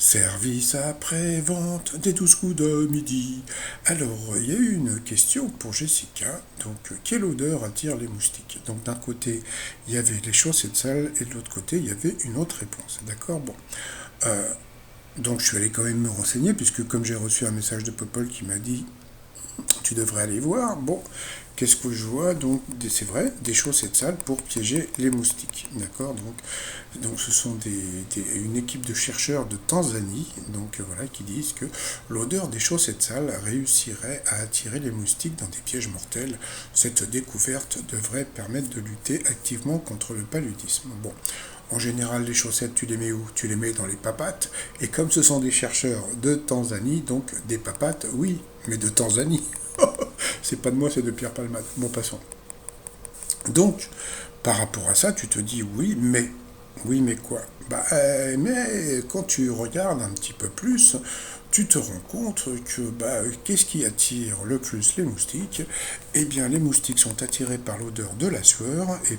Service après-vente des 12 coups de midi. Alors, il y a eu une question pour Jessica. Donc, quelle odeur attire les moustiques? Donc, d'un côté, il y avait les chaussettes sales et de l'autre côté, il y avait une autre réponse. D'accord. Bon. Euh, donc, je suis allé quand même me renseigner, puisque comme j'ai reçu un message de Popol qui m'a dit tu devrais aller voir. Bon, qu'est-ce que je vois? Donc, c'est vrai, des chaussettes sales pour piéger les moustiques. D'accord. Donc, ce sont une équipe de chercheurs de Tanzanie, donc voilà, qui disent que l'odeur des chaussettes sales réussirait à attirer les moustiques dans des pièges mortels. Cette découverte devrait permettre de lutter activement contre le paludisme. Bon. En général, les chaussettes, tu les mets où? Tu les mets dans les papates. Et comme ce sont des chercheurs de Tanzanie, donc des papates, oui, mais de Tanzanie. C'est pas de moi, c'est de Pierre Palmade. Bon, passons. Donc, par rapport à ça, tu te dis oui, mais. Oui, mais quoi? Mais quand tu regardes un petit peu plus, tu te rends compte que qu'est-ce qui attire le plus les moustiques? Eh bien, les moustiques sont attirés par l'odeur de la sueur et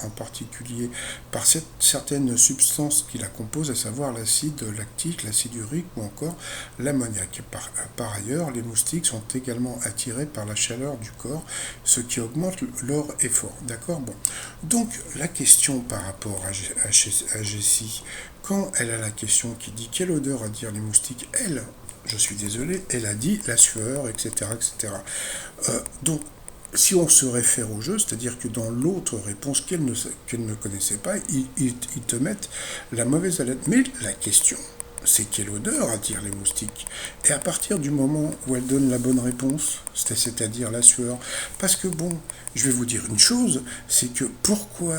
en particulier par certaines substances qui la composent, à savoir l'acide lactique, l'acide urique ou encore l'ammoniac. Par ailleurs, les moustiques sont également attirés par la chaleur du corps, ce qui augmente leur effort. D'accord. Bon. Donc, la question par rapport à Jessie, quand elle a la question qui dit quelle odeur attire les moustiques, elle, je suis désolé, elle a dit la sueur, etc. etc. Donc, si on se réfère au jeu, c'est-à-dire que dans l'autre réponse qu'elle ne connaissait pas, ils te mettent la mauvaise haleine. Mais la question, c'est quelle odeur attire les moustiques? Et à partir du moment où elle donne la bonne réponse, c'est-à-dire la sueur, parce que bon, je vais vous dire une chose, c'est que pourquoi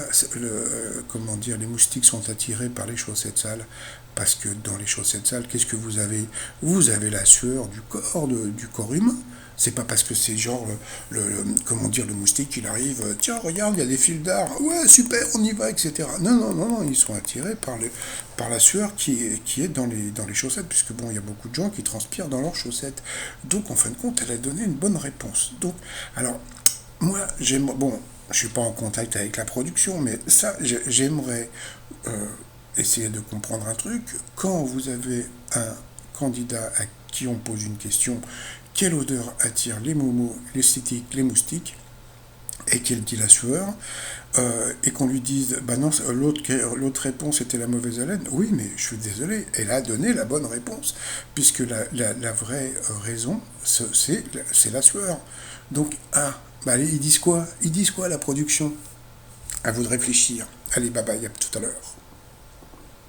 comment dire, les moustiques sont attirés par les chaussettes sales? Parce que dans les chaussettes sales, qu'est-ce que vous avez? Vous avez la sueur du corps humain. C'est pas parce que c'est genre comment dire, le moustique, il arrive, tiens, regarde, il y a des fils d'art, ouais, super, on y va, etc. Non, non, non, non, ils sont attirés par la sueur qui est dans les chaussettes, puisque bon, il y a beaucoup de gens qui transpirent dans leurs chaussettes. Donc, en fin de compte, elle a donné une bonne réponse. Donc, alors, moi, bon, je suis pas en contact avec la production, mais ça, j'aimerais euh, essayer de comprendre un truc. Quand vous avez un candidat à qui on pose une question, quelle odeur attire les momos, les moustiques, et qu'elle dit la sueur, et qu'on lui dise, bah non, l'autre réponse était la mauvaise haleine, oui, mais je suis désolé, elle a donné la bonne réponse, puisque la vraie raison, c'est la sueur. Donc, allez, ils disent quoi? Ils disent quoi, la production? À vous de réfléchir. Allez, bye bye, à tout à l'heure.